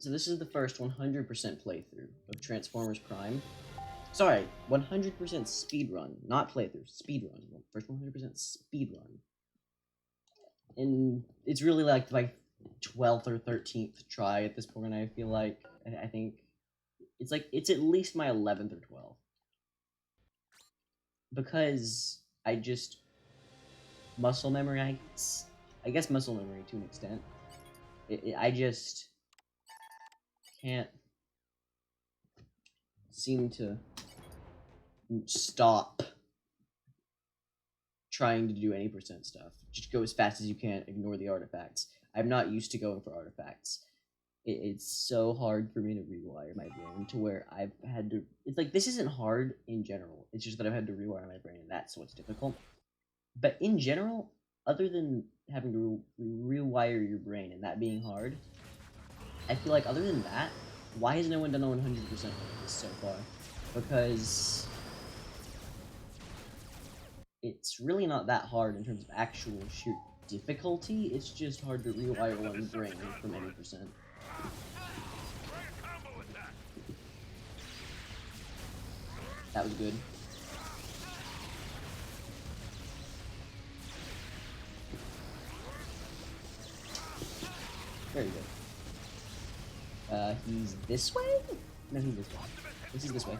So this is the first 100% playthrough of Transformers Prime. Sorry, 100% speedrun, not playthrough, speedrun. First 100% speedrun. And it's really like my 12th or 13th try at this point, I feel like. I think it's at least my 11th or 12th. Because I just muscle memory, I guess muscle memory to an extent. I just can't seem to stop trying to do any percent stuff. Just go as fast as you can, ignore the artifacts. I'm not used to going for artifacts. It's so hard for me to rewire my brain to where I've had to... It's like, this isn't hard in general. It's just that I've had to rewire my brain, and that's what's difficult. But in general, other than having to rewire your brain and that being hard, I feel like other than that, why has no one done a 100% of this so far? Because it's really not that hard in terms of actual sheer difficulty. It's just hard to rewire one's brain from any percent. That was good. Very good. He's this way? No, he's this way. This is this way.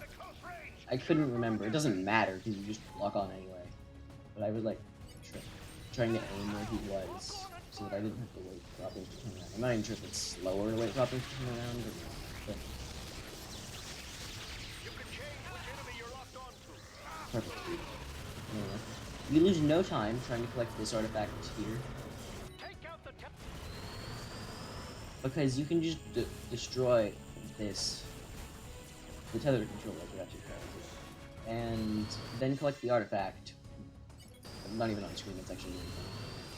I couldn't remember. It doesn't matter because you just lock on anyway. But I was like trying to aim where he was so that I didn't have to wait for Robin to turn around. I'm not even sure if it's slower to wait for Robin to turn around or not. But... Perfect. Anyway, you lose no time trying to collect this artifact here. Because you can just destroy this, the tether controller, like you're actually trying to, and then collect the artifact. Not even on screen, it's actually really fun.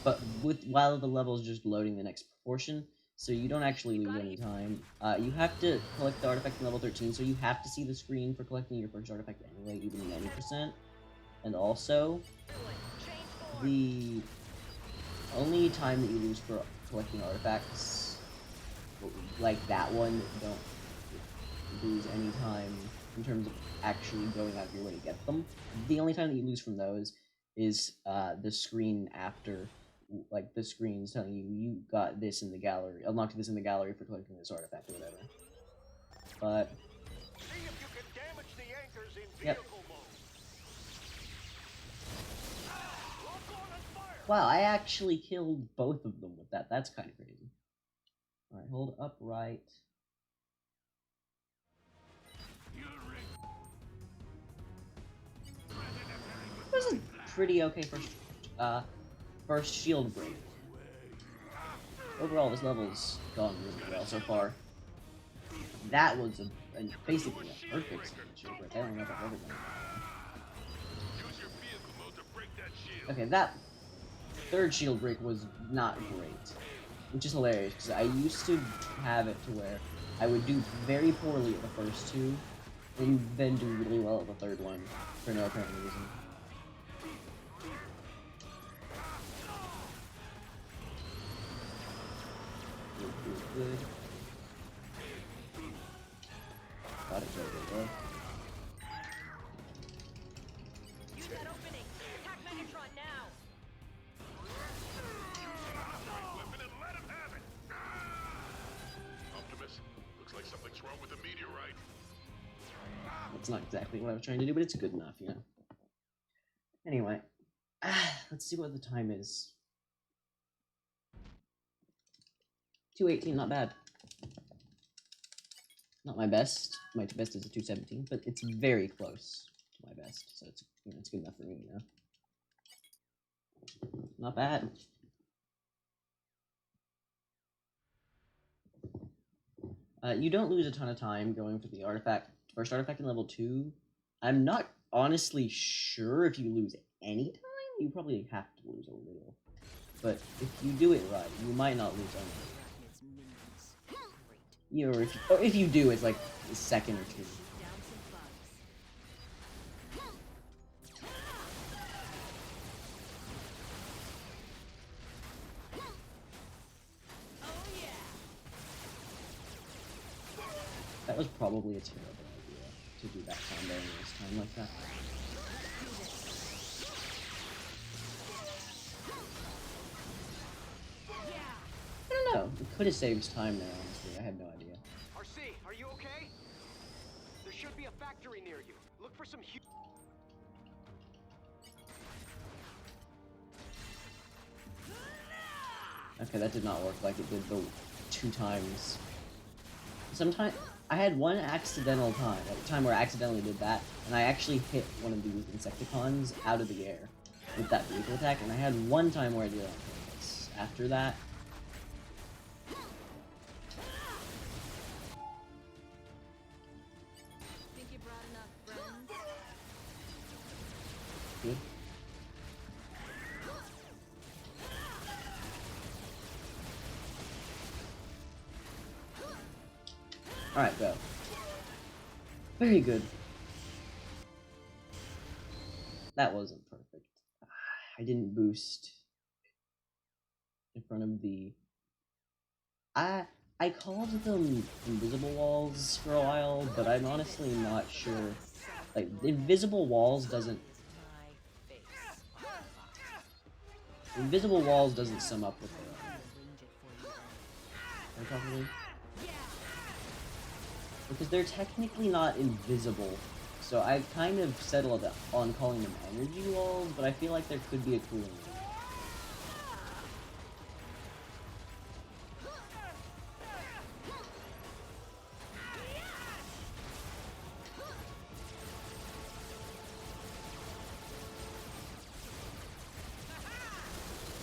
But while the level is just loading the next portion, so you don't actually lose any time. You have to collect the artifact in level 13, so you have to see the screen for collecting your first artifact anyway, even 90%. And also, the only time that you lose for collecting artifacts, like that one, you don't lose any time in terms of actually going out of your way to get them. The only time that you lose from those is the screen after, like the screen's telling you got this in the gallery, unlocked this in the gallery for collecting this artifact or whatever. But yep. Wow, I actually killed both of them with that. That's kind of crazy. Alright, hold upright. That was a pretty okay first shield break. Overall, this level's gone really well so far. That was basically a perfect shield break. I don't know if I've ever done that. Okay, that third shield break was not great. Which is hilarious, because I used to have it to where I would do very poorly at the first two, and then do really well at the third one, for no apparent reason. Good. Got it, go. Use that opening. Attack Megatron now. Like something's wrong with the meteorite. That's not exactly what I was trying to do, but it's good enough, you know. Anyway, let's see what the time is. 2:18, not bad. Not my best. My best is a 2:17, but it's very close to my best, so it's, you know, it's good enough for me, you know. Not bad. You don't lose a ton of time going for the first artifact in level 2. I'm not honestly sure if you lose any time. You probably have to lose a little. But if you do it right, you might not lose any. Or if you do, it's like a second or two. That was probably a terrible idea to do that combo in this time like that. I don't know. It could have saved time there, honestly. I have no idea. RC, are you okay? There should be a factory near you. Look for some Okay, that did not work like it did the 2 times. Sometimes I had one accidental time, like a time where I accidentally did that, and I actually hit one of these Insecticons out of the air with that vehicle attack, and I had one time where I did it on purpose. After that, Think you brought enough friends? good. Alright, go. Very good. That wasn't perfect. I didn't boost in front of the... I called them invisible walls for a while, but I'm honestly not sure. Like, invisible walls doesn't... Invisible walls doesn't sum up with the... Probably. Because they're technically not invisible, so I've kind of settled on calling them energy walls, but I feel like there could be a cooler name.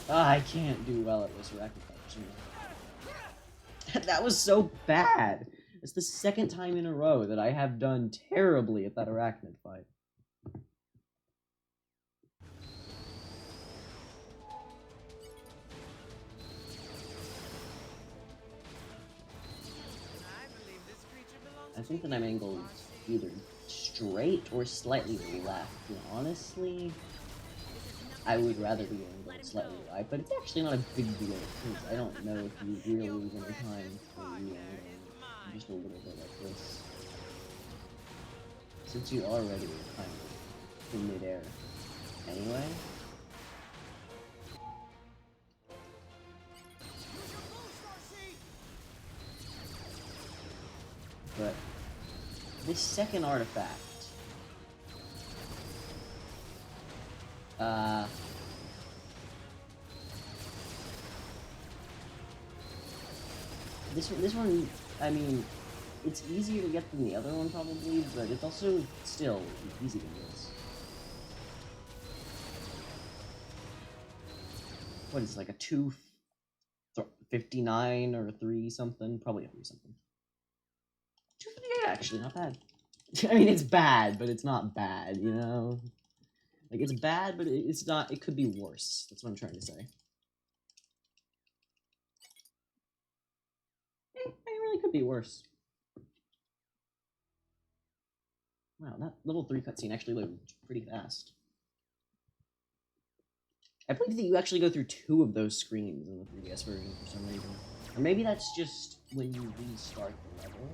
I can't do well at this arachnid. That was so bad! It's the second time in a row that I have done terribly at that arachnid fight. I think that I'm angled either straight or slightly left. And honestly, I would rather be angled slightly right, but it's actually not a big deal because I don't know if you really lose any time for re-angling just a little bit like this. Since you already kind of in midair anyway. But this second artifact, this one, I mean, it's easier to get than the other one probably, but it's also still easy to miss. What is it, like a 259 or a 3 something? Probably a 3 something. 258 actually, not bad. I mean, it's bad, but it's not bad, you know? Like, it's bad, but it's not, it could be worse. That's what I'm trying to say. It really could be worse. Wow, that level 3 cutscene actually looked pretty fast. I believe that you actually go through 2 of those screens in the 3DS version for some reason. Or maybe that's just when you restart the level.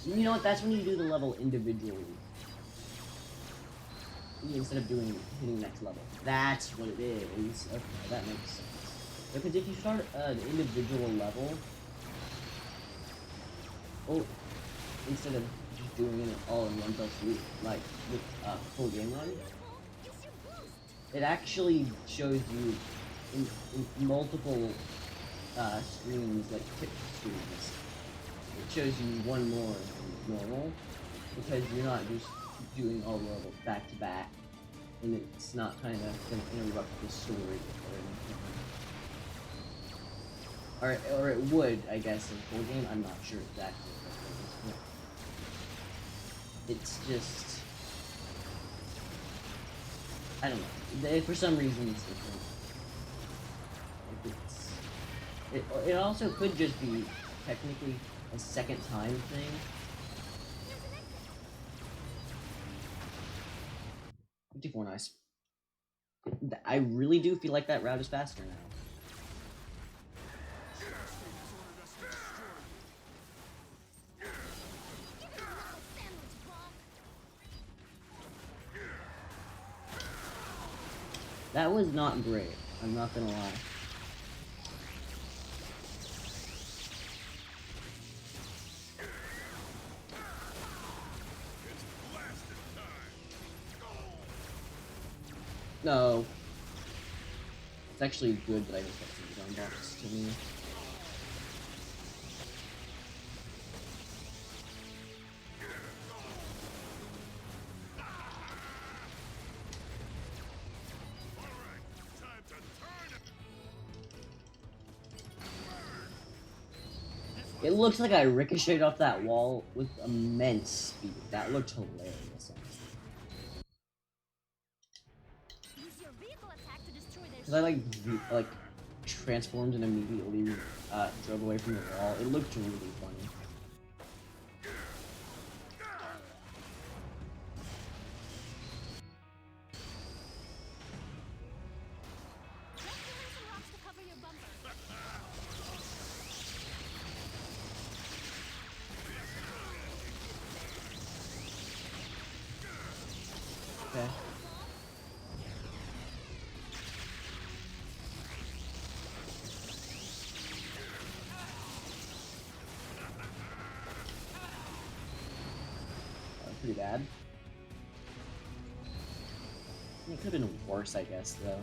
You know what, that's when you do the level individually. Instead of hitting next level. That's what it is. Okay, that makes sense. Because if you start an individual level, instead of just doing it all in one fell swoop, like with full game run, it actually shows you in multiple screens, like tip screens. It shows you one more than normal, because you're not just doing all the levels back to back, and it's not kind of going to interrupt the story or anything. Or it would, I guess, in full game. I'm not sure exactly. It's just, I don't know. For some reason, it's different. It also could just be technically a second time thing. 54, nice. I really do feel like that route is faster now. That was not great. I'm not gonna lie. No. It's actually good that I just got some gun box to me. It looks like I ricocheted off that wall with immense speed. That looked hilarious, honestly. Use your vehicle attack to destroy their Cause I like transformed and immediately drove away from the wall. It looked really funny. Let's throw in some rocks to cover your bumper. Okay. Pretty bad. It could have been worse, I guess, though.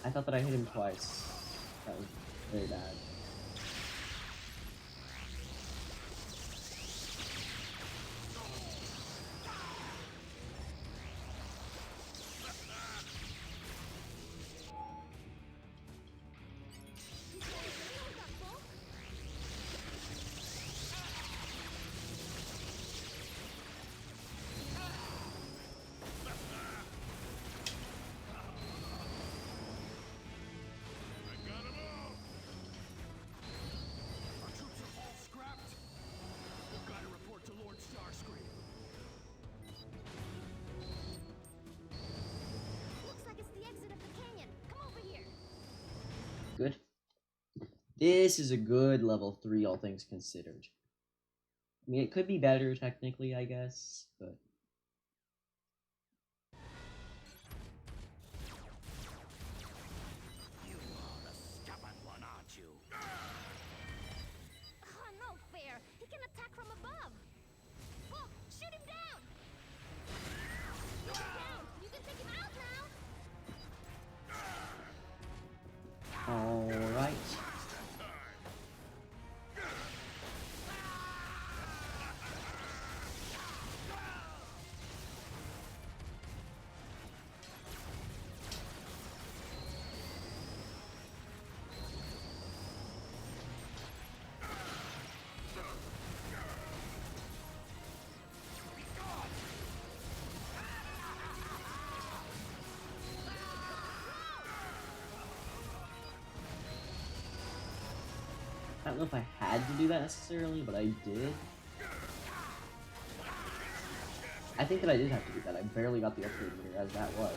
I thought that I hit him twice. That was very bad. Our troops are all scrapped. We've got to report to Lord Starscream. Looks like it's the exit of the canyon. Come over here. Good. This is a good level 3, all things considered. I mean, it could be better, technically, I guess, but... You are the stubborn one, aren't you? Oh, no fair. He can attack from above. Well, shoot him down. Shoot him down. You can take him out now. Alright. I don't know if I had to do that necessarily, but I did. I think that I did have to do that. I barely got the upgrade meter as that was.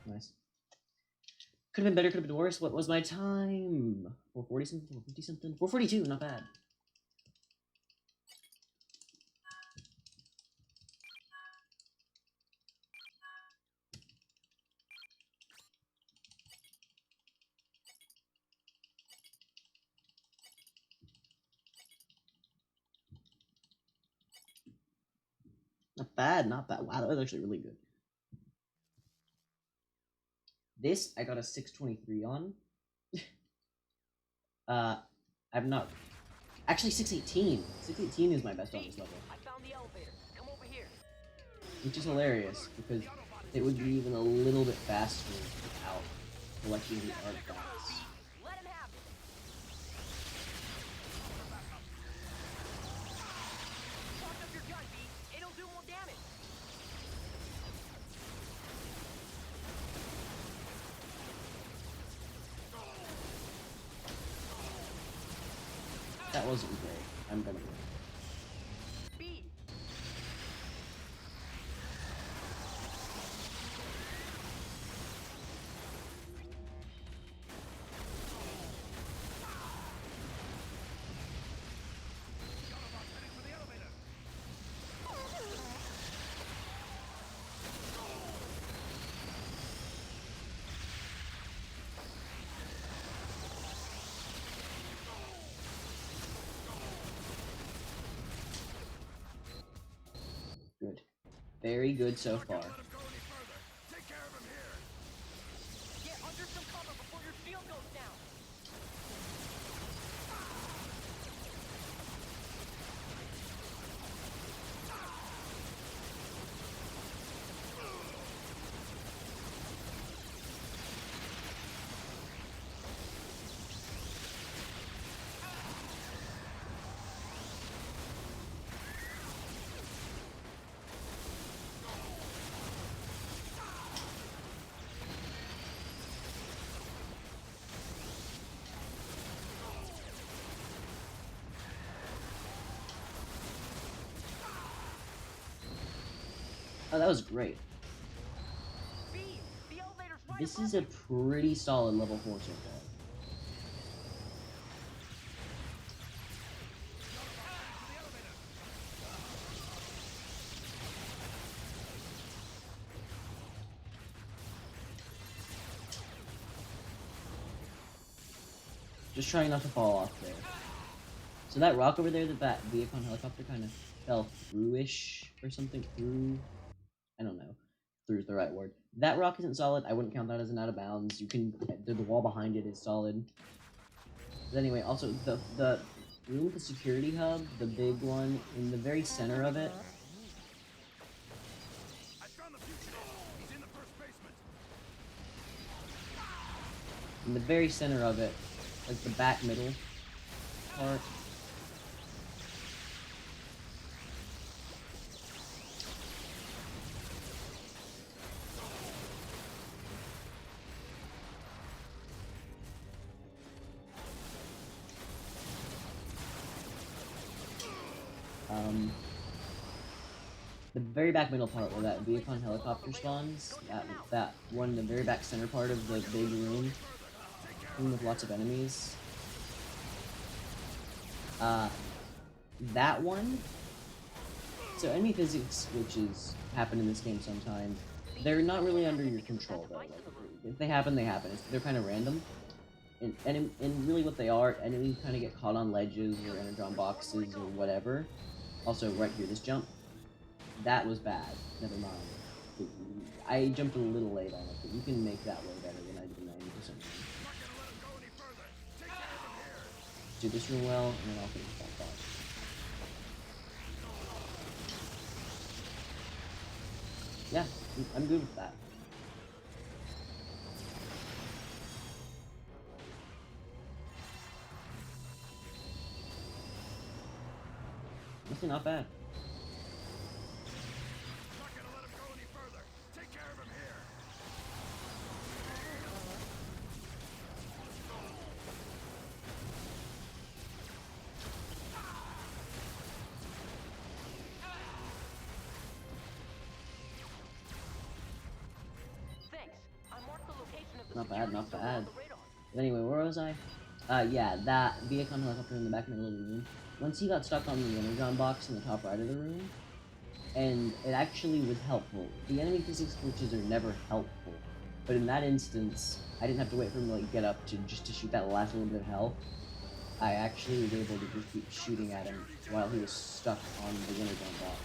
Nice. Could have been better, could have been worse. What was my time? 440 something? 450 something? 442, not bad. Not bad, not bad. Wow, that was actually really good. This, I got a 623 on. I'm not... Actually, 618. 618 is my best on this level. I found the elevator. Come over here. Which is hilarious, because it would be even a little bit faster without collecting the artifacts. Let him have it. Lock up your gun, B. It'll do more damage. That wasn't great. I'm gonna win. Very good so Not far. gonna let him go any further. Take care of him here. Get under some cover before your shield goes down. Oh, that was great. Speed! The elevator's right This above is a you. pretty solid level 4 so far. Just trying not to fall off there. So that rock over there, that Viacon helicopter kind of fell through-ish or something. Through, I don't know. Through is the right word. That rock isn't solid. I wouldn't count that as an out of bounds. You can, the wall behind it is solid. But anyway, also the room with the security hub, the big one in the very center of it. I found the fugitive. He's in the first basement. In the very center of it, like the back middle part. The very back middle part where that Viacon helicopter spawns, that one in the very back center part of the big room with lots of enemies. That one. So enemy physics glitches happen in this game sometimes. They're not really under your control though. Like, if they happen, they happen. They're kind of random. And really what they are, enemies kind of get caught on ledges or energon boxes or whatever. Also, right here, this jump. That was bad. Never mind. I jumped a little late on it, but you can make that way better than I did 90%. Not gonna let him go any further. Take care of him here. Do this real well, and then I'll finish that thought. Yeah, I'm good with that. Honestly, not bad. Not gonna let him go any further. Take care of him here. Thanks. I marked the location of the Not bad, not security bad. on the radar. But anyway, where was I? Yeah, that Viacon helicopter in the back middle of the room. Once he got stuck on the energon box in the top right of the room, and it actually was helpful. The enemy physics glitches are never helpful, but in that instance, I didn't have to wait for him to like get up to shoot that last little bit of health. I actually was able to just keep shooting at him while he was stuck on the energon box.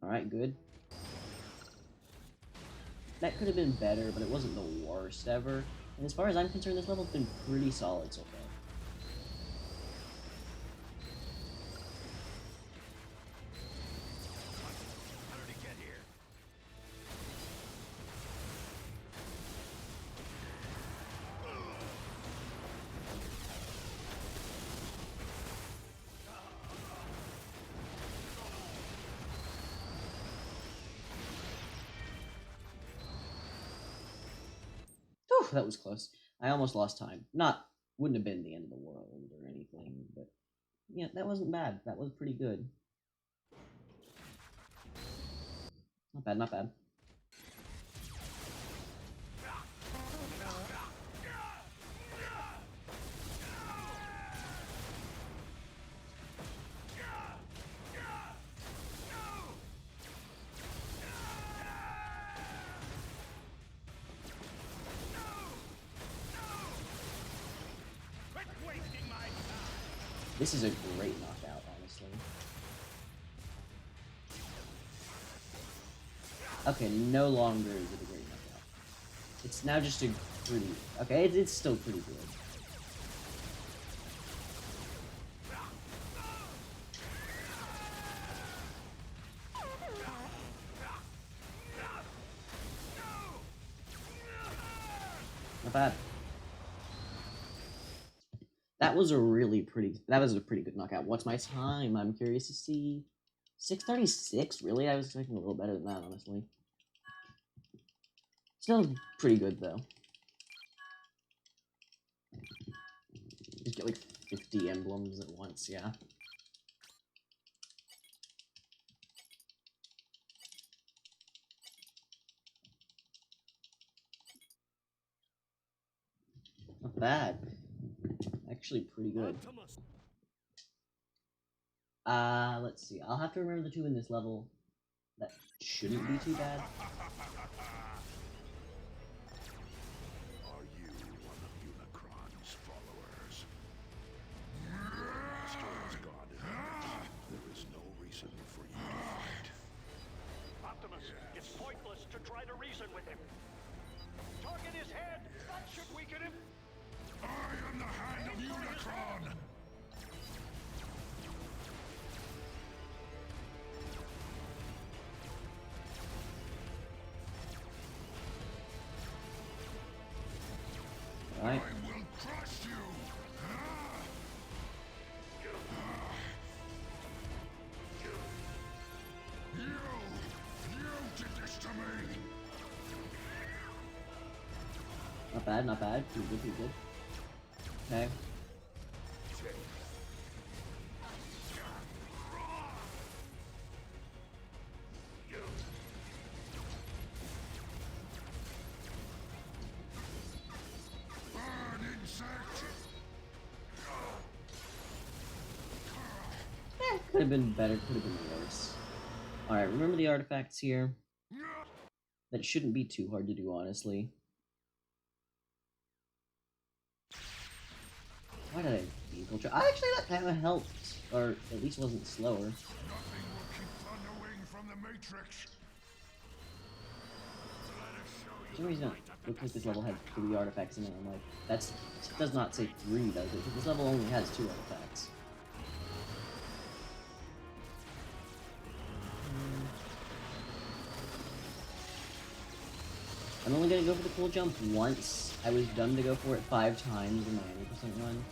Alright, good. That could have been better, but it wasn't the worst ever. And as far as I'm concerned, this level's been pretty solid so far. How did he get here? that was close. I almost lost time. Wouldn't have been the end of the world or anything, but yeah, that wasn't bad. That was pretty good. Not bad, not bad. This is a great knockout, honestly. Okay, no longer is it a great knockout. It's now just a pretty... Okay, it's still pretty good. Not bad. That was a pretty good knockout. What's my time? I'm curious to see. 6:36? Really? I was expecting a little better than that, honestly. Still pretty good, though. Just get like 50 emblems at once, yeah. Not bad. Actually pretty good. Let's see. I'll have to remember the two in this level. That shouldn't be too bad. Are you one of Unicron's followers? Your master is gone in the mix. There is no reason for you to fight. Optimus, it's pointless to try to reason with him. Target his head! That should weaken him! I am the hand of Unicron! Alright. I will crush you! You did this to me! Not bad, not bad. Pretty good, pretty good. Okay. Could have been better, could have been worse. Alright, remember the artifacts here. That shouldn't be too hard to do, honestly. Why did I vehicle try? Actually, that kind of helped. Or at least wasn't slower. Nothing will keep thundering from the Matrix. For some reason, it looks like this level had 3 artifacts in it. I'm like, it does not say 3, does it? Because this level only has 2 artifacts. I'm only gonna go for the cool jump once. I was done to go for it 5 times in my 90% run.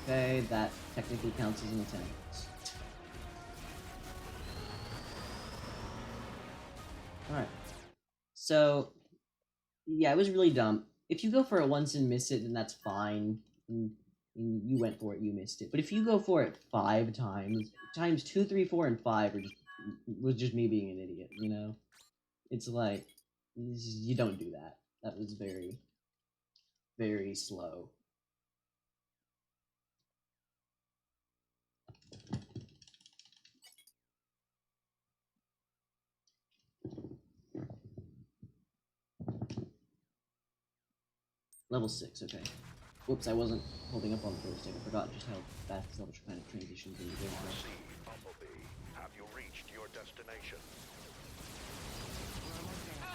Okay, that technically counts as an attempt. Alright. So, yeah, it was really dumb. If you go for it once and miss it, then that's fine. And you went for it, you missed it. But if you go for it 5 times, times 2, 3, 4, and 5 was just me being an idiot, you know? It's like, you don't do that. That was very, very slow. Level 6, okay. Whoops, I wasn't holding up on the joystick. I forgot just how fast this level kind of transitions into gameplay. See, Bumblebee, have you reached your destination? We're almost there.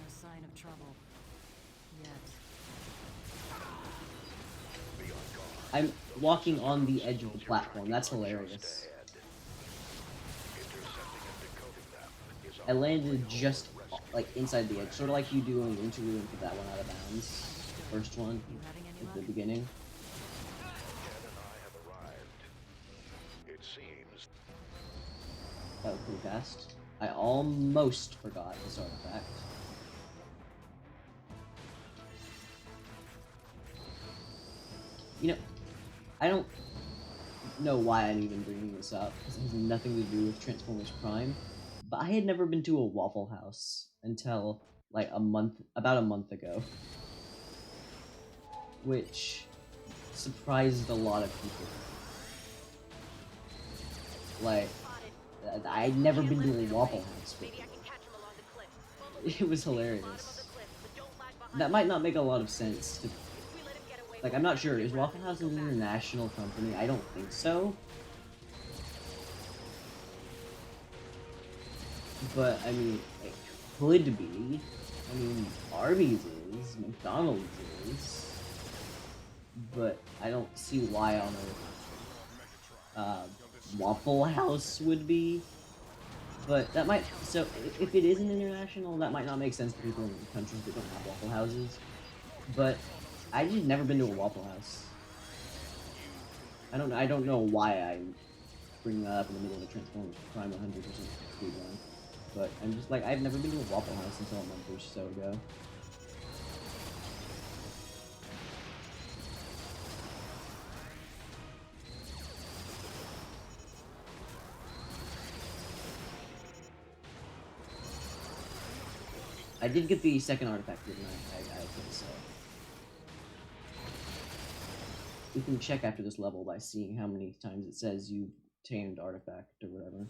No sign of trouble. Yet. Be on guard. I'm walking on the edge of the platform. That's hilarious. Intercepting and decoding them is I landed just like inside the edge, sort of like you do on the interview and put that one out of bounds. First one You having any at the luck? beginning. Jen and I have arrived. It seems That was pretty fast. I almost forgot this artifact. You know, I don't know why I'm even bringing this up, because it has nothing to do with Transformers Prime, but I had never been to a Waffle House until, like, about a month ago. Which surprised a lot of people. Like, I'd never been to a Waffle House before. Maybe I can catch him along the cliff. It was hilarious. That might not make a lot of sense to, like, I'm not sure. Is Waffle House an international company? I don't think so. But, I mean, it could be. I mean, Arby's is, McDonald's is. But I don't see why on earth Waffle House would be. But that might, so if it is an international, that might not make sense to people in countries that don't have Waffle Houses. But I just never been to a Waffle House. I don't know why I'm bringing that up in the middle of a Transformers Prime 100% speedrun. But I'm just like, I've never been to a Waffle House until a month or so ago. I did get the second artifact, didn't I? I think so. You can check after this level by seeing how many times it says you obtained artifact or whatever.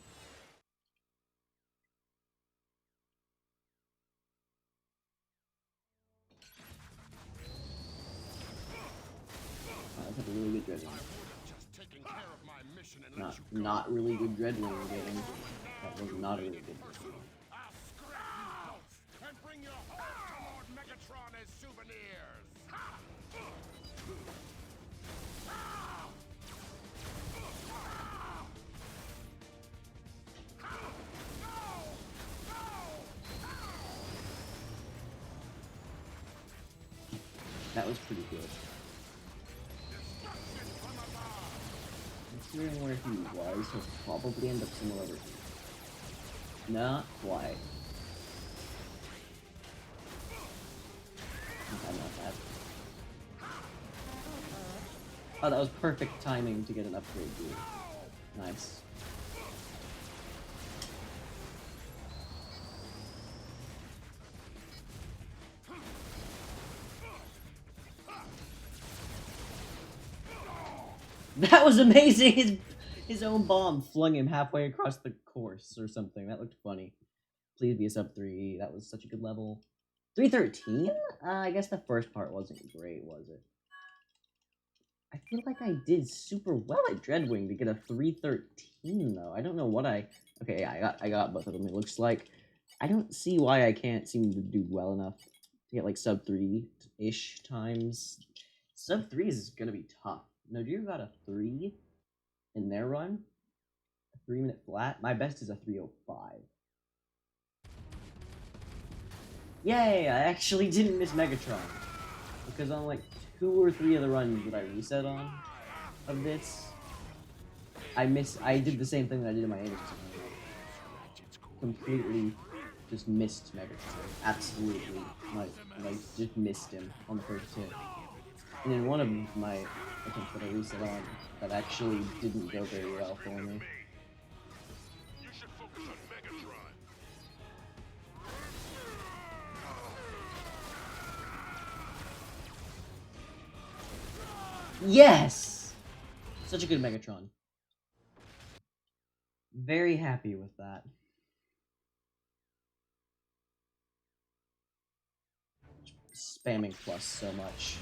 I have a really good Dreadwing. Not really good Dreadwing game. That was not a really good one. And bring your whole to Lord Megatron as souvenirs! That was pretty good. Considering where he was, he'll probably end up somewhere over here. Not quite. I'm not bad. Oh, that was perfect timing to get an upgrade, dude. Nice. That was amazing! His own bomb flung him halfway across the course or something. That looked funny. Please be a sub 3. That was such a good level. 313? I guess the first part wasn't great, was it? I feel like I did super well at Dreadwing to get a 313, though. I don't know what I... Okay, yeah, I got both of them, it looks like. I don't see why I can't seem to do well enough to get, like, sub 3-ish times. Sub 3 is gonna be tough. No, Deer got a 3 in their run. A 3-minute flat. My best is a 305. Yay! I actually didn't miss Megatron. Because on like 2 or 3 of the runs that I reset on of this, I did the same thing that I did in my Anderson. Completely just missed Megatron. Absolutely. Like just missed him on the first hit. And then one of my attempts that I reset on that actually didn't go very well for me. You should focus on Megatron. Yes! Such a good Megatron. Very happy with that. Spamming plus so much.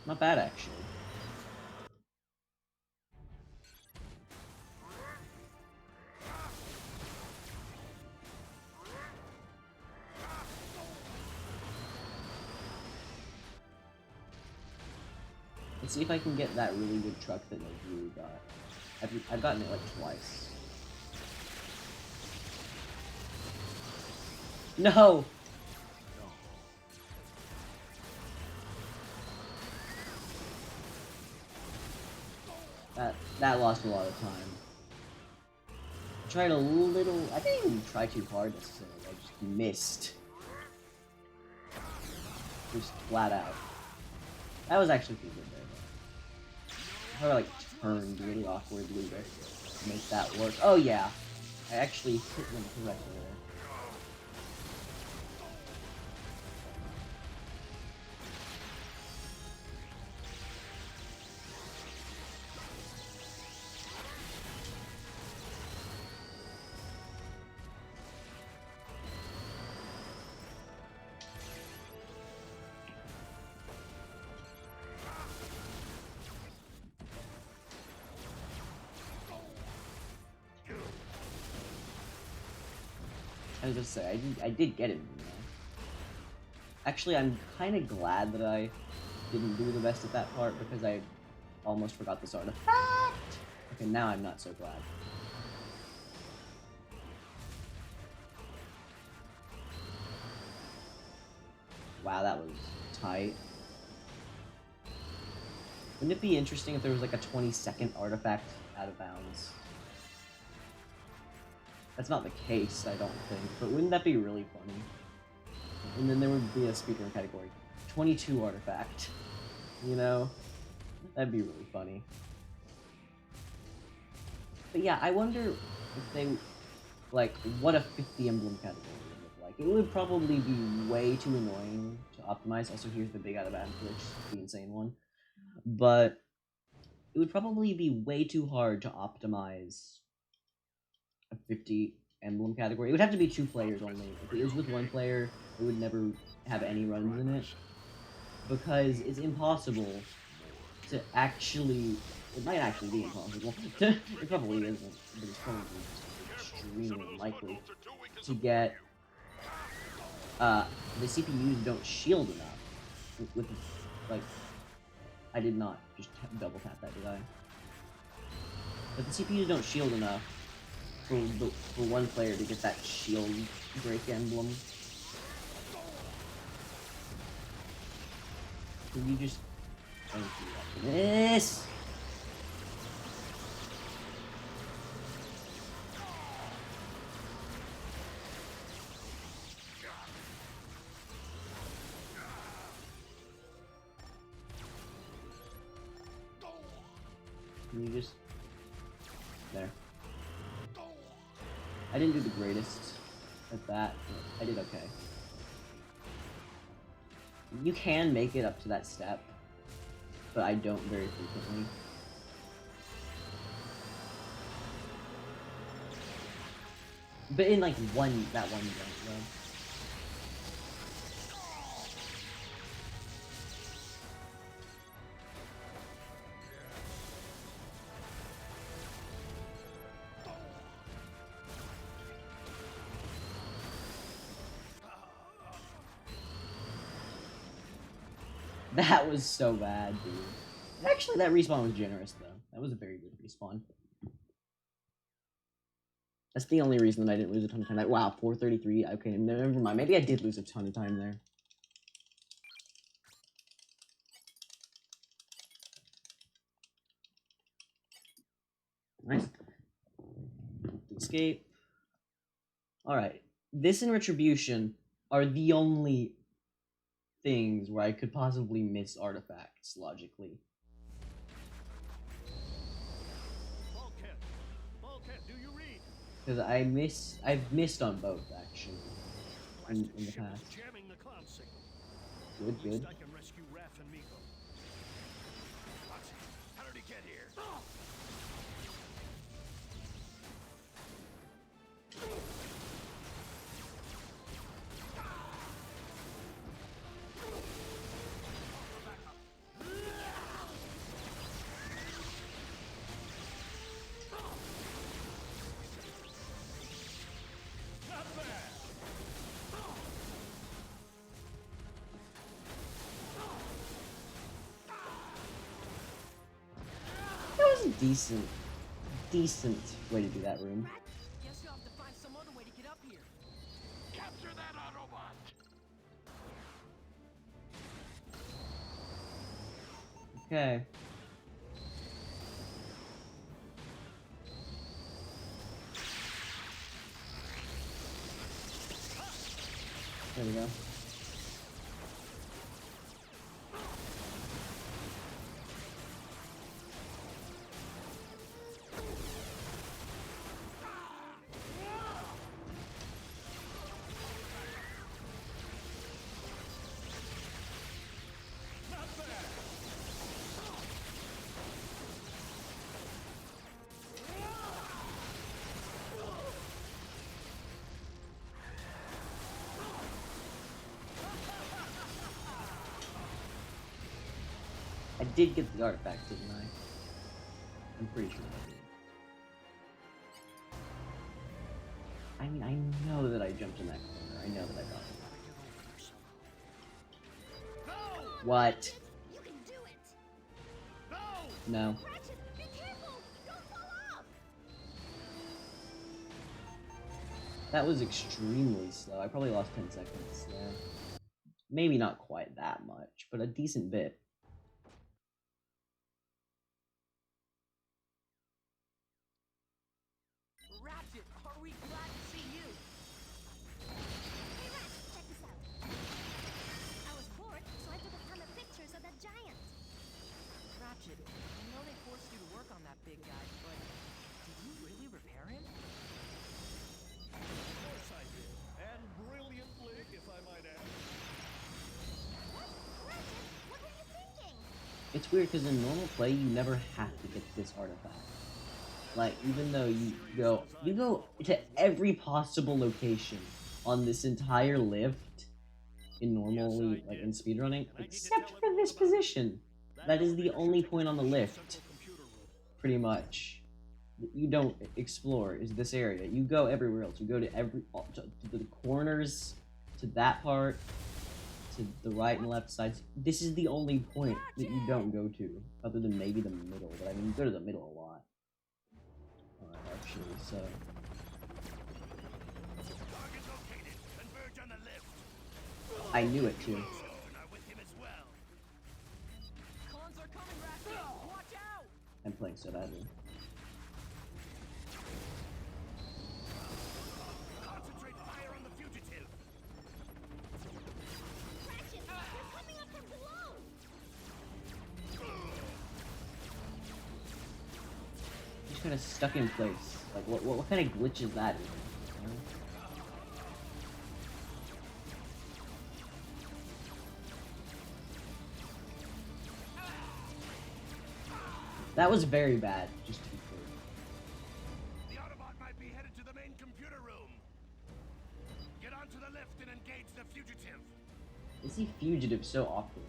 Not bad, actually. Let's see if I can get that really good truck that Nobu got. I've gotten it like twice. No! That that lost a lot of time. I tried a little. I didn't even try too hard necessarily. I just missed. Just flat out. That was actually pretty good there, though. I like turned really awkwardly to make that work. Oh yeah, I actually hit them correctly there. I was just say, I did get it. You know? Actually, I'm kind of glad that I didn't do the best at that part because I almost forgot this artifact. Okay, now I'm not so glad. Wow, that was tight. Wouldn't it be interesting if there was like a 20-second artifact out of bounds? That's not the case, I don't think, but wouldn't that be really funny? And then there would be a speedrun category. 22 artifact. You know? That'd be really funny. But yeah, I wonder if they, like, what a 50 emblem category would look like. It would probably be way too annoying to optimize. Also, here's the big out of bounds glitch, the insane one. But it would probably be way too hard to optimize a 50 emblem category. It would have to be 2 players only. If it was with 1 player, it would never have any runs in it. Because it's impossible to actually... It might actually be impossible. It probably isn't, but it's probably just extremely unlikely to get... the CPUs don't shield enough. With like... I did not just double tap that, did I? But the CPUs don't shield enough for 1 player to get that shield break emblem. Can you just... Thank you for this! Can you just... There. I didn't do the greatest at that, but I did okay. You can make it up to that step, but I don't very frequently. But in like that one jump, though. That was so bad, dude. Actually, that respawn was generous, though. That was a very good respawn. That's the only reason that I didn't lose a ton of time. Wow, 433. Okay, never mind. Maybe I did lose a ton of time there. Nice. Escape. Alright. This and Retribution are the only things where I could possibly miss artifacts, logically. Bulkhead, do you read? Because I've missed on both, actually, in the past. Jamming the cloud signal. Good, good. I can rescue Raph and Miko. How did he get here? That was a decent way to do that room. Guess you'll have to find some other way to get up here. Capture that Autobot! Okay. There we go. I did get the artifact, didn't I? I'm pretty sure I did. I mean, I know that I jumped in that corner. I know that I got it. What? You can do it! No. Ratchet, be careful! Don't fall off! That was extremely slow. I probably lost 10 seconds there. Maybe not quite that much, but a decent bit. Ratchet, are we glad to see you? Hey, Ratchet, check this out. I was bored, so I took a ton of pictures of that giant. Ratchet, I know they forced you to work on that big guy, but did you really repair him? Of course I did. And brilliantly, if I might add. What? Ratchet, what were you thinking? It's weird because in normal play, you never have to get this artifact. Like, even though you go to every possible location on this entire lift in normally, like in speedrunning, except for this position. That is the only point on the lift, pretty much. You don't explore is this area. You go everywhere else. You go to to the corners, to that part, to the right and left sides. This is the only point that you don't go to, other than maybe the middle. But I mean, you go to the middle a lot. Actually, so Target located. Converge on the left. I knew it too. Children are with him as well. Cons are coming, Ratchet! Watch out! I'm playing so badly. Concentrate fire on the fugitive. Ratchet, you're coming up from below! Just kind of stuck in place. Like, what kind of glitch is that even? You know? That was very bad, just to be clear. The Autobot might be headed to the main computer room. Get onto the lift and engage the fugitive. Is he fugitive so awkwardly?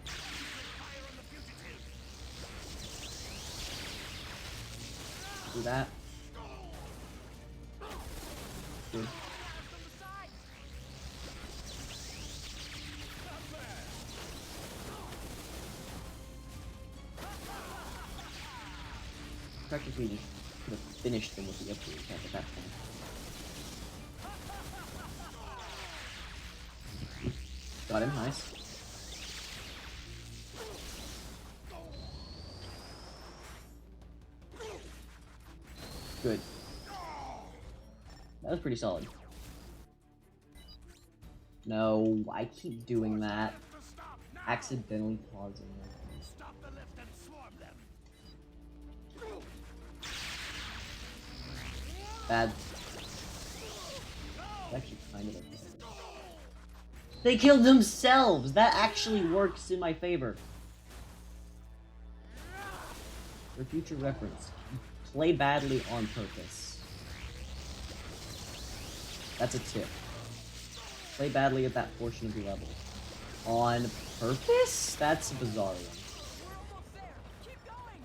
Concentrate fire on the fugitive. Do that. Good. From the side! Practically just could have finished them with the upgrade attack at that point. Got him, nice. Good. That was pretty solid. No, I keep doing that. Stop now. Accidentally pausing it. Stop the lift and swarm them. Bad. It's actually kind of okay. They killed themselves! That actually works in my favor. For future reference, play badly on purpose. That's a tip. Play badly at that portion of your level. On purpose? That's a bizarre one. We're almost there! Keep going!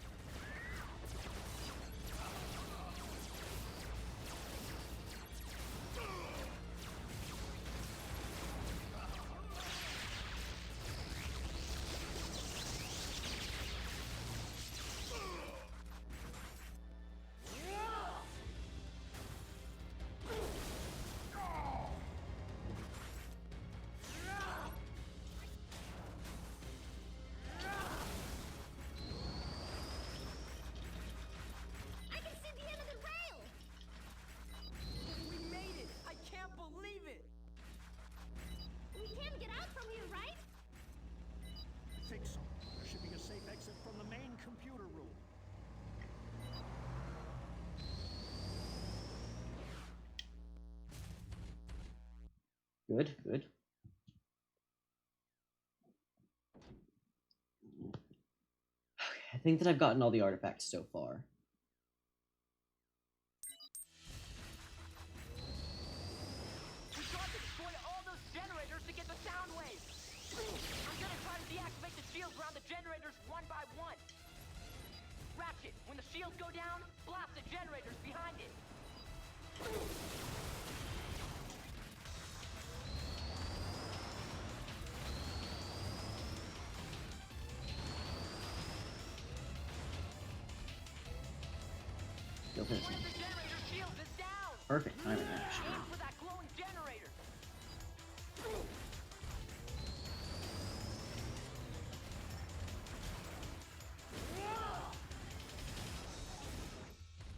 Good, good. Okay, I think that I've gotten all the artifacts so far. We got to destroy all those generators to get the sound waves. I'm gonna try to deactivate the shields around the generators one by one. Ratchet, when the shields go down, blast the generators behind it. Go for this One one. of the generator shields is down. Perfect timing, actually. Aim for that glowing generator.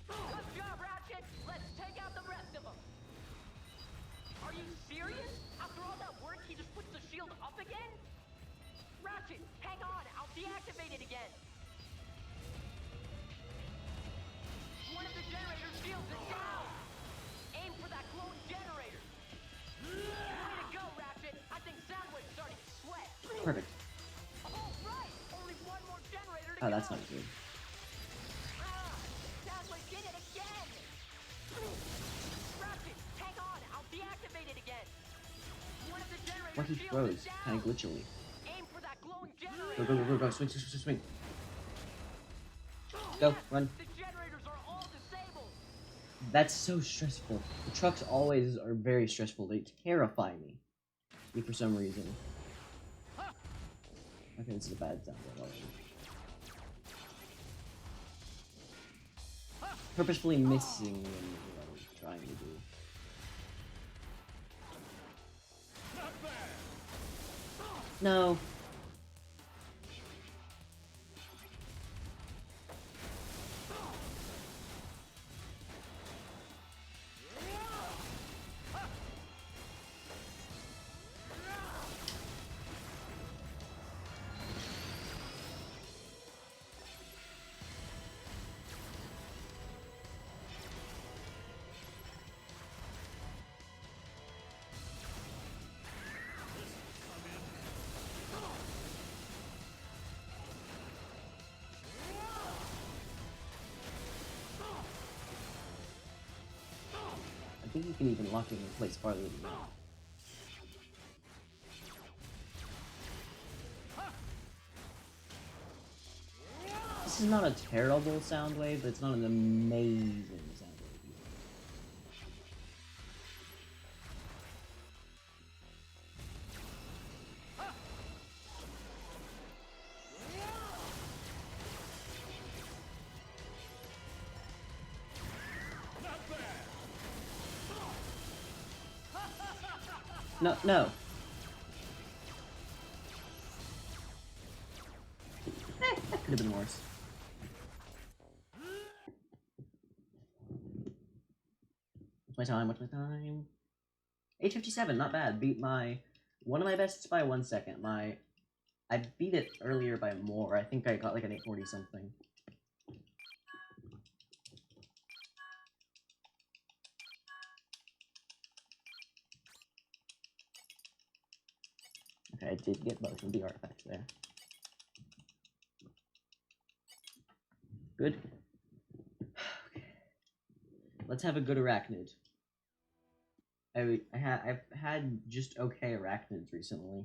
Good job, Ratchet. Let's take out the rest of them. Are you serious? After all that work, he just puts the shield up again? Ratchet, hang on. I'll deactivate it again. One of the generator shields is down. Aim for that glowing generator. Way to go, Ratchet. I think Soundwave's starting to sweat. Perfect. All right. Only one more generator to Oh, go. that's not good. Soundwave did it again. Ratchet, hang on. I'll deactivate it again. One of the generator What, he shields froze, is down. kind of glitchily. Aim for that glowing Go, generator. go, go, go, go, swing, swing, swing, swing. Go, Yes, run. the generators are all disabled. That's so stressful. The trucks always are very stressful. They terrify me. For some reason. Okay, this is a bad sound. Purposefully missing what I'm trying to do. No. I think you can even lock it in place farther than that. This is not a terrible sound wave, but it's not an amazing sound wave either. No, no. That could have been worse. What's my time? What's my time? 8:57, not bad. Beat one of my bests by 1 second. I beat it earlier by more. I think I got like an 8:40 something. Okay, I did get both of the artifacts there. Good. Okay. Let's have a good arachnid. I've had just okay arachnids recently,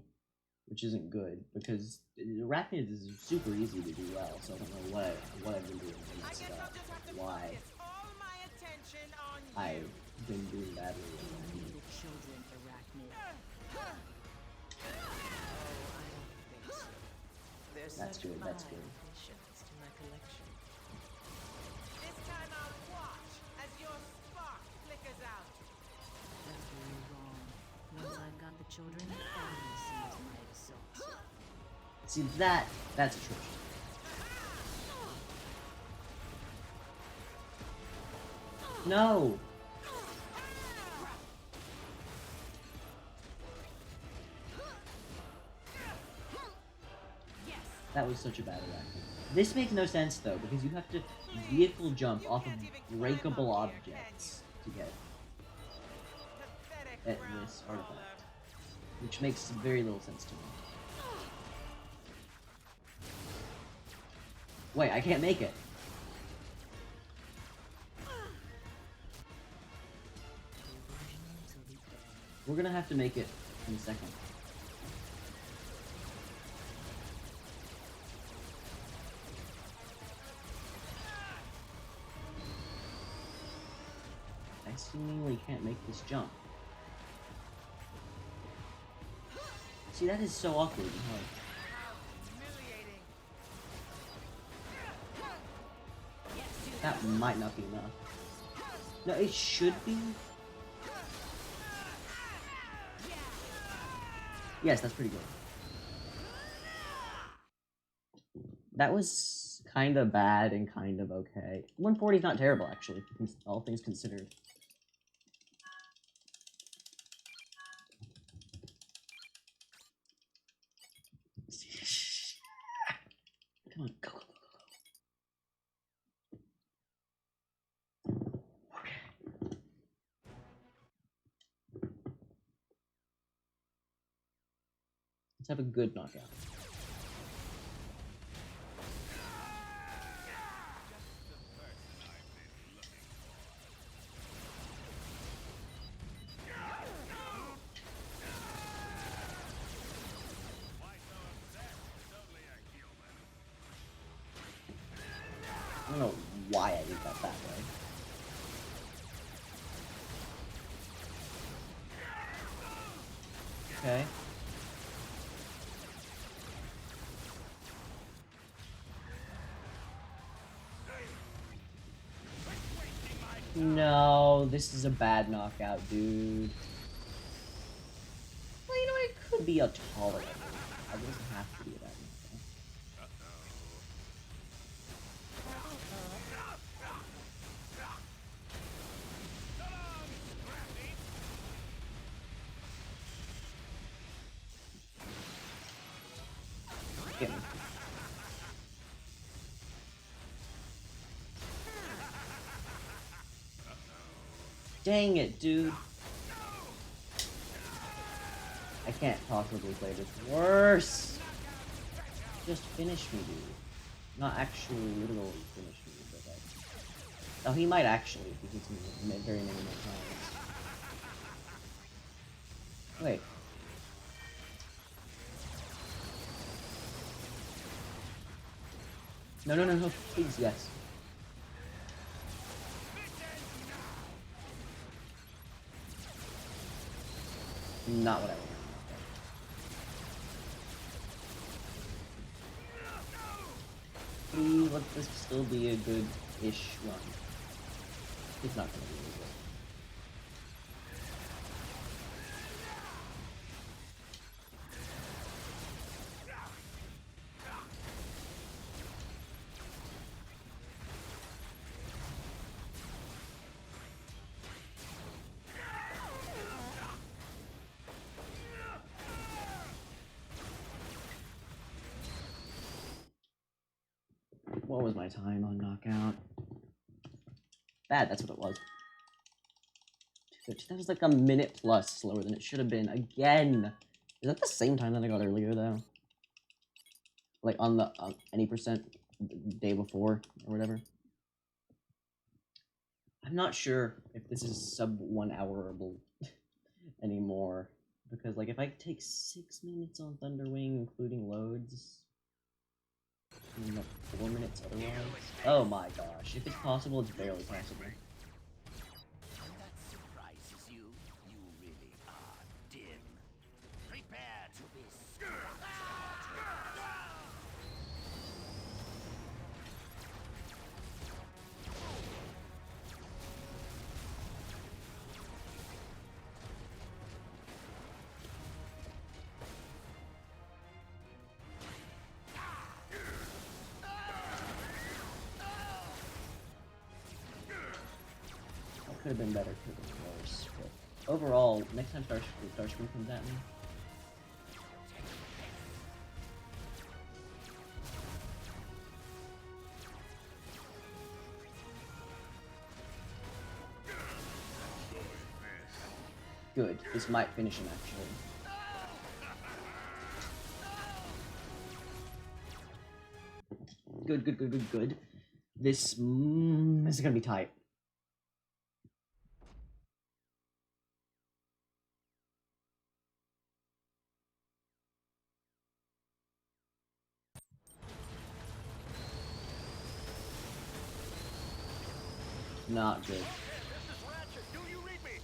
which isn't good because arachnids is super easy to do well. So I don't know what I've been doing I and guess I'll just have to why focus all my attention on you. I've been doing badly with Only arachnids. the children arachnid. Oh, I don't think so. There's That's such good, that's fine good. additions to my collection. This time I'll watch as your spark flickers out. That's where you're wrong. Once I've got the children, everyone sees my assaults. See that's atrocious. No. That was such a bad arachnid. This makes no sense though, because you have to vehicle jump off of breakable objects to get Pathetic at ground this crawler. artifact. which makes very little sense to me. Wait, I can't make it. We're gonna have to make it in a second. I seemingly can't make this jump. See, that is so awkward and hard. That might not be enough. No, it should be. Yes, that's pretty good. That was kind of bad and kind of okay. 140 is not terrible, actually, all things considered. Come on, go, go, go, go, go. Okay. Let's have a good knockout. I don't know why I did that way. Okay. No, this is a bad knockout, dude. Well, you know, it could be a tolerable. It doesn't have to be a bad knockout. Get me. Dang it, dude. I can't possibly play this worse. Just finish me, dude. Not actually literally finish me, but like... Oh, he might actually if he hits me very many more times. Wait. No, no, no, no, please, yes. Not what I want. Please, let this still be a good-ish run. It's not gonna be really good. What was my time on knockout? Bad, that's what it was. That was like a minute plus slower than it should have been. Again! Is that the same time that I got earlier, though? Like, on the any percent the day before, or whatever? I'm not sure if this is sub 1 hourable anymore. Because, like, if I take 6 minutes on Thunderwing, including loads... And like 4 minutes otherwise. Oh my gosh. If it's possible, it's barely possible. That surprises you. You really are dim. Prepare to be Could have been better, could have been worse. But overall, next time Starscream comes at me, good. This might finish him actually. Good, good, good, good, good. This is gonna be tight. Not good. This is Ratchet. Do you read me?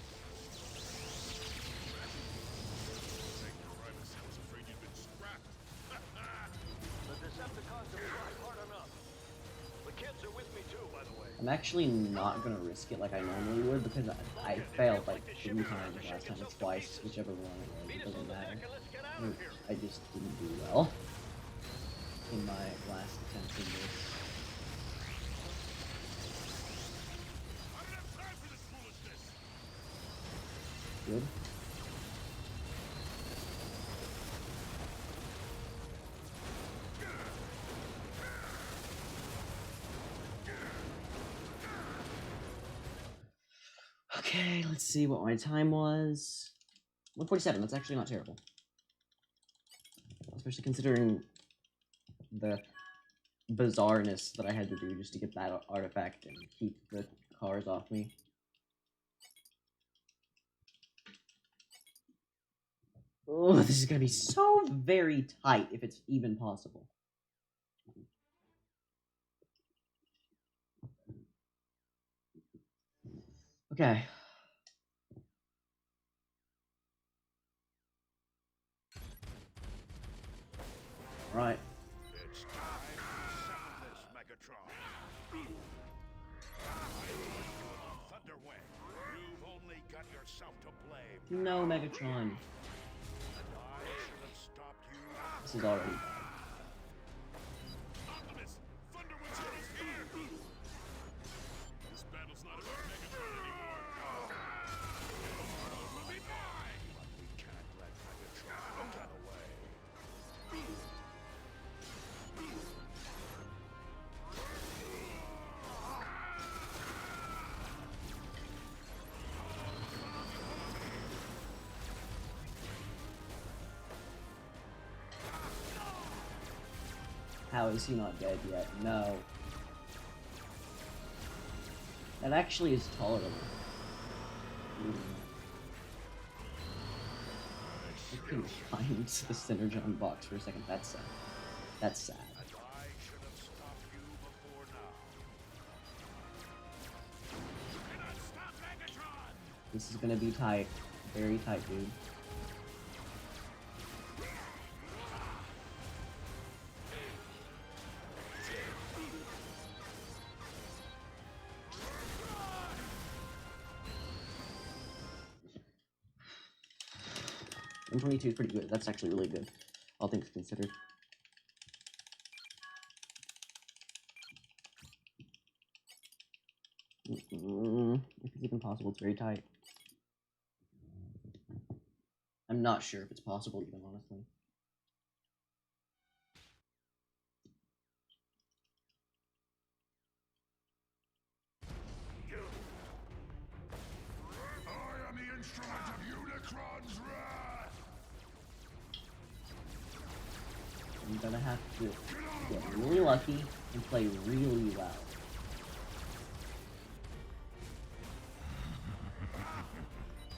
Thank you, Primus. I was afraid you'd been scrapped. The Decepticons have tried hard enough. The kids are with me too, by the way. I'm actually not gonna risk it like I normally would because I failed like 3 times last time, or twice, whichever one it was. It doesn't matter. I just didn't do well in my last attempt in this. I don't have time for this foolishness. Good. Okay, let's see what my time was. 147, that's actually not terrible. Especially considering the bizarreness that I had to do just to get that artifact and keep the cars off me. Oh, this is gonna be so very tight if it's even possible. Okay. Right. It's time to settle this, Megatron. Thunderwing. You've only got yourself to blame. No, Megatron. And I should have stopped you. This is already bad. Optimus, Thunderwind's almost here. This battle's not about Megatron anymore. Will be mine. We can't let Megatron get away. How is he not dead yet? No. That actually is tolerable. I couldn't find the Synergon box for a second. That's sad. That's sad. And I should have stopped you before now. You cannot stop Megatron. This is gonna be tight. Very tight, dude. M22 is pretty good. That's actually really good, all things considered. If it's even possible, it's very tight. I'm not sure if it's possible, even, honestly. I am the instrument of Unicron's wrath! I'm gonna have to get really lucky and play really well.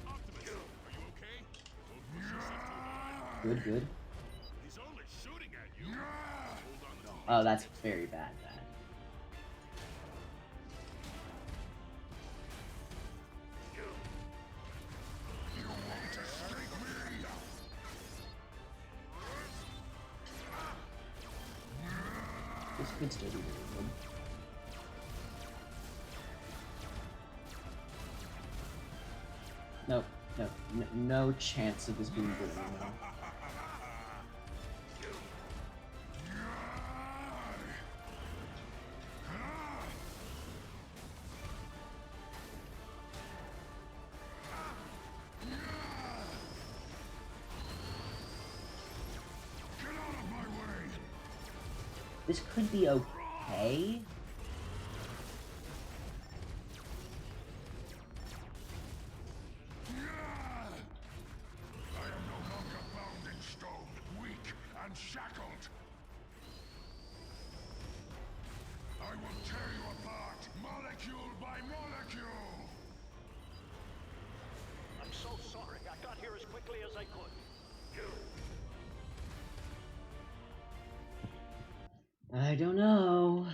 Optimus, are you okay? Don't push yourself too hard. Good, good. He's only shooting at you. Hold on to the Oh, that's very bad, bad. This could still be really good. No, no, no chance of this being good anymore. This could be okay. I am no longer bound in stone, weak and shackled. quickly as I could. I don't know.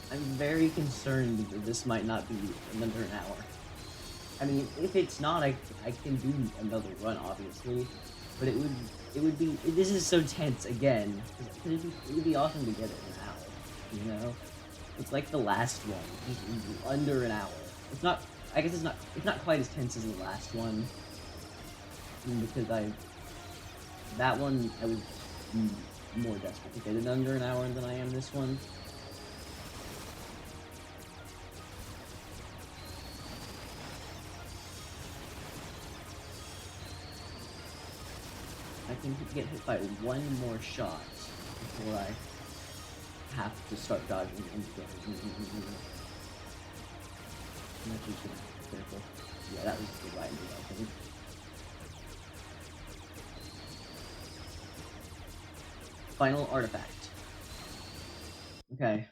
I'm very concerned that this might not be another an hour. I mean, if it's not, I can do another run, obviously, but it would be, this is so tense again, because it would be awesome to get it in an hour, you know? It's like the last one, just under an hour. It's not, I guess it's not quite as tense as the last one, because that one, I was more desperate to get it under an hour than I am this one. I can get hit by one more shot before I have to start dodging and I'm actually just gonna be careful. Yeah, that was the right move, I think. Final artifact. Okay.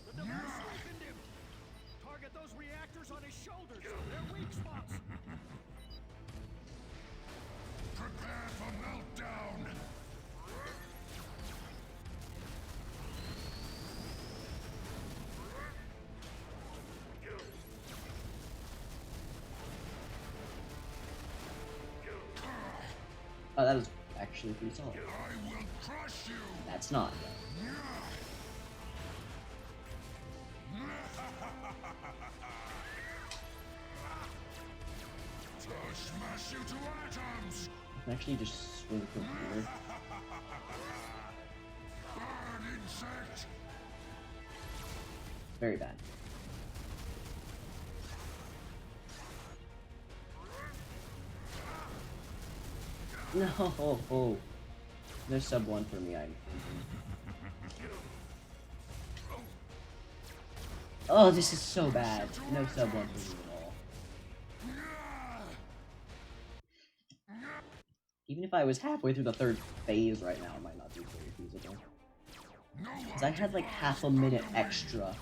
The device weakened him. Target those reactors on his shoulders. They're weak spots. Prepare for meltdown! Oh, that was actually pretty solid. I will crush you! That's not. To smash you to atoms! I can actually just swing from here. Burn, insect! Very bad. No, no sub one for me. I'm thinking. Oh, this is so bad. No sub one for me at all. Even if I was halfway through the third phase right now, it might not be very feasible. Because I had like half a minute extra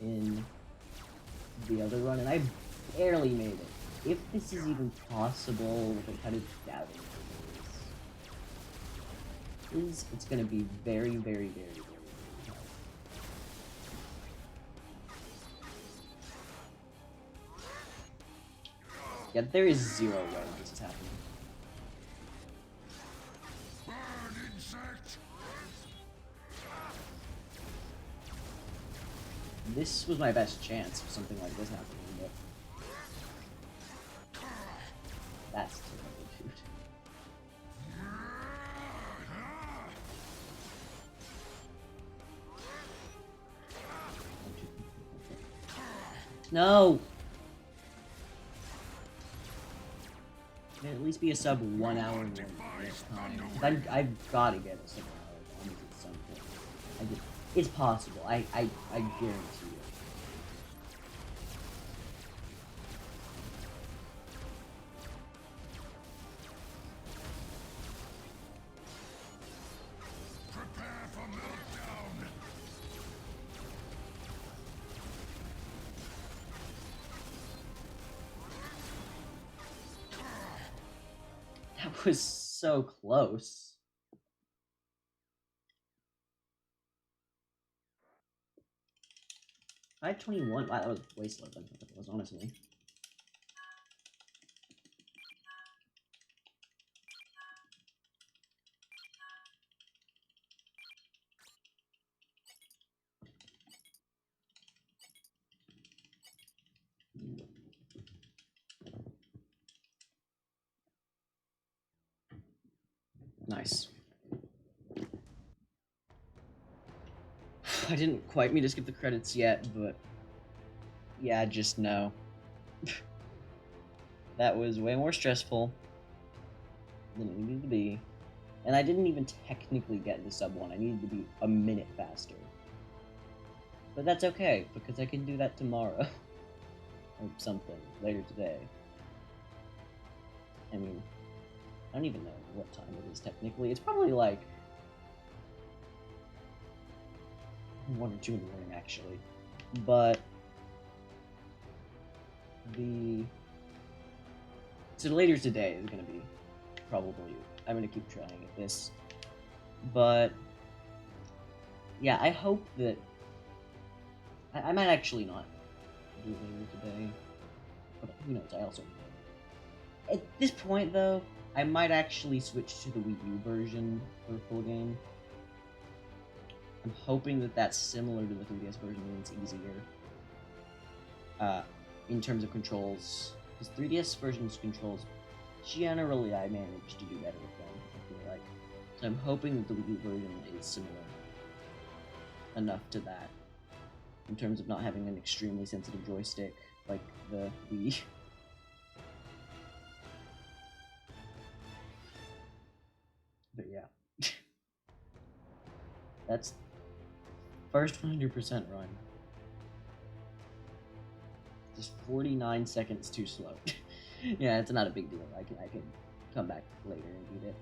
in the other run, and I barely made it. If this is even possible, which I'm kind of doubting it is, it's gonna be very, very, very, very hard. Yeah, there is zero way this is happening. Burn, insect! This was my best chance of something like this happening, but that's terrible, dude. No! Can at least be a sub 1 hour and next time. I've got to get a sub 1 hour bonus at some point. It's possible. I guarantee it. Prepare for meltdown! That was so close. I had 21. Wow, that was way slower than I thought it was, honestly. Nice. I didn't quite mean to skip the credits yet, but yeah, just no. That was way more stressful than it needed to be. And I didn't even technically get into sub 1. I needed to be a minute faster. But that's okay, because I can do that tomorrow. Or something, later today. I mean, I don't even know what time it is technically. It's probably like 1 or 2 in the morning, actually. But so later today is gonna be probably. I'm gonna keep trying at this, but yeah, I hope that I might actually not do it later today. But who knows? I also at this point though, I might actually switch to the Wii U version for a full game. I'm hoping that that's similar to the 3DS version and it's easier. In terms of controls, because 3DS version's controls, generally I managed to do better with them, I feel like. So I'm hoping that the Wii U version is similar enough to that, in terms of not having an extremely sensitive joystick like the Wii. But yeah. That's first 100% run. Just 49 seconds too slow. Yeah, it's not a big deal. I can come back later and beat it.